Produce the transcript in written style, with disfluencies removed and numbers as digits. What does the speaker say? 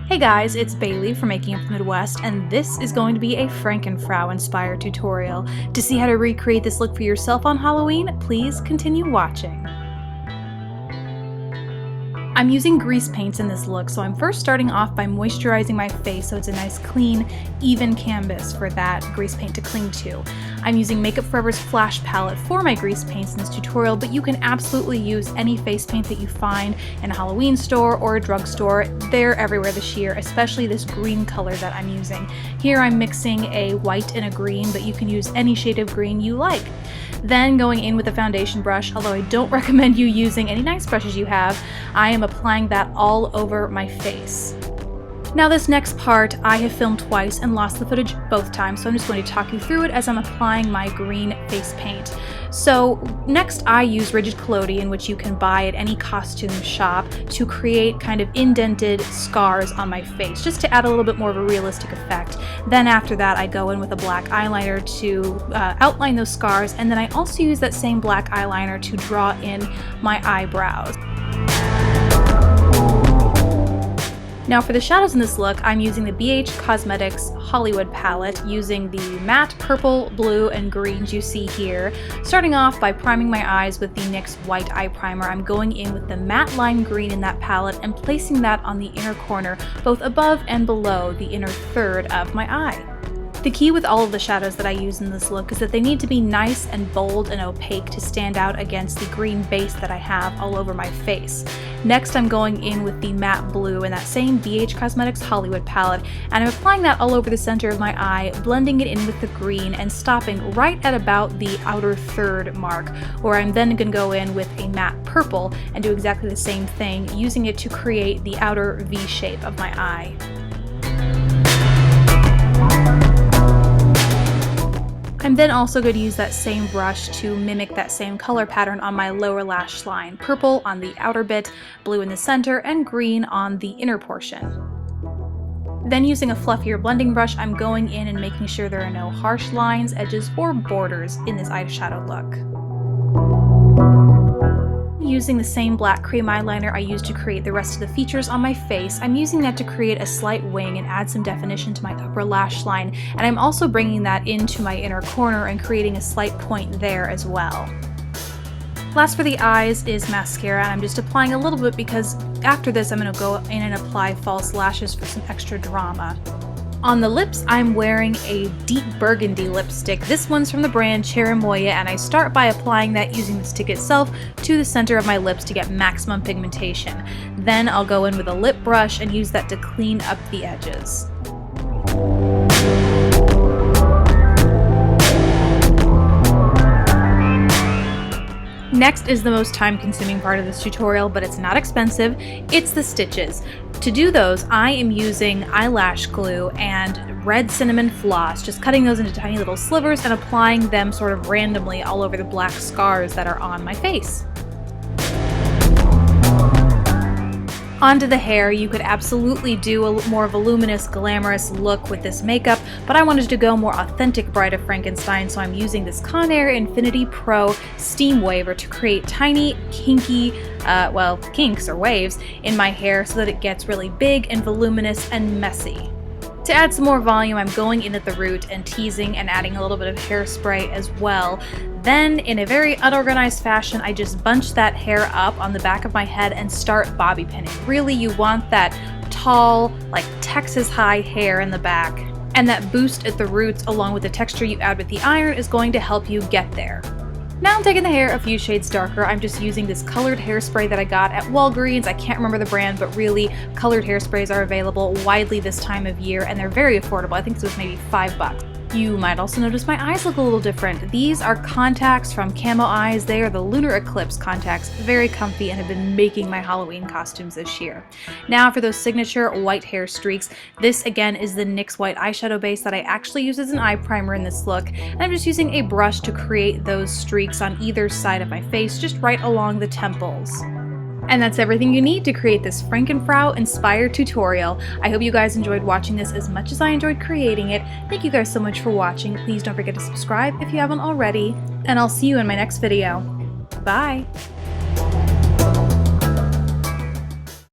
Hey guys, it's Bailey from Making Up the Midwest, and this is going to be a Frankenfrau inspired tutorial. To see how to recreate this look for yourself on Halloween, please continue watching. I'm using grease paints in this look, so I'm first starting off by moisturizing my face so it's a nice clean, even canvas for that grease paint to cling to. I'm using Makeup Forever's Flash palette for my grease paints in this tutorial, but you can absolutely use any face paint that you find in a Halloween store or a drugstore. They're everywhere this year, especially this green color that I'm using. Here I'm mixing a white and a green, but you can use any shade of green you like. Then going in with a foundation brush, although I don't recommend you using any nice brushes you have, I am applying that all over my face. Now this next part I have filmed twice and lost the footage both times, so I'm just going to talk you through it as I'm applying my green face paint. So next I use rigid Collodian, which you can buy at any costume shop, to create kind of indented scars on my face, just to add a little bit more of a realistic effect. Then after that I go in with a black eyeliner to outline those scars, and then I also use that same black eyeliner to draw in my eyebrows. Now for the shadows in this look, I'm using the BH Cosmetics Hollywood palette, using the matte purple, blue, and greens you see here. Starting off by priming my eyes with the NYX white eye primer, I'm going in with the matte lime green in that palette and placing that on the inner corner, both above and below the inner third of my eye. The key with all of the shadows that I use in this look is that they need to be nice and bold and opaque to stand out against the green base that I have all over my face. Next I'm going in with the matte blue in that same BH Cosmetics Hollywood palette, and I'm applying that all over the center of my eye, blending it in with the green and stopping right at about the outer third mark, where I'm then going to go in with a matte purple and do exactly the same thing, using it to create the outer V shape of my eye. I'm then also going to use that same brush to mimic that same color pattern on my lower lash line. Purple on the outer bit, blue in the center, and green on the inner portion. Then using a fluffier blending brush, I'm going in and making sure there are no harsh lines, edges, or borders in this eyeshadow look. Using the same black cream eyeliner I used to create the rest of the features on my face, I'm using that to create a slight wing and add some definition to my upper lash line, and I'm also bringing that into my inner corner and creating a slight point there as well. Last for the eyes is mascara, and I'm just applying a little bit because after this I'm going to go in and apply false lashes for some extra drama. On the lips, I'm wearing a deep burgundy lipstick. This one's from the brand Cherimoya, and I start by applying that using the stick itself to the center of my lips to get maximum pigmentation. Then I'll go in with a lip brush and use that to clean up the edges. Next is the most time-consuming part of this tutorial, but it's not expensive. It's the stitches. To do those, I am using eyelash glue and red cinnamon floss, just cutting those into tiny little slivers and applying them sort of randomly all over the black scars that are on my face. Onto the hair, you could absolutely do a more voluminous, glamorous look with this makeup, but I wanted to go more authentic Bride of Frankenstein, so I'm using this Conair Infinity Pro Steam Waver to create tiny, kinky, kinks or waves in my hair so that it gets really big and voluminous and messy. To add some more volume, I'm going in at the root and teasing and adding a little bit of hairspray as well. Then, in a very unorganized fashion, I just bunch that hair up on the back of my head and start bobby pinning. Really, you want that tall, like Texas high hair in the back. And that boost at the roots, along with the texture you add with the iron, is going to help you get there. Now I'm taking the hair a few shades darker. I'm just using this colored hairspray that I got at Walgreens. I can't remember the brand, but really, colored hairsprays are available widely this time of year, and they're very affordable. I think this was maybe $5. You might also notice my eyes look a little different. These are contacts from Camo Eyes. They are the Lunar Eclipse Contacts. Very comfy and have been making my Halloween costumes this year. Now for those signature white hair streaks, this again is the NYX white eyeshadow base that I actually use as an eye primer in this look. And I'm just using a brush to create those streaks on either side of my face, just right along the temples. And that's everything you need to create this Frankenfrau inspired tutorial. I hope you guys enjoyed watching this as much as I enjoyed creating it. Thank you guys so much for watching. Please don't forget to subscribe if you haven't already, and I'll see you in my next video. Bye!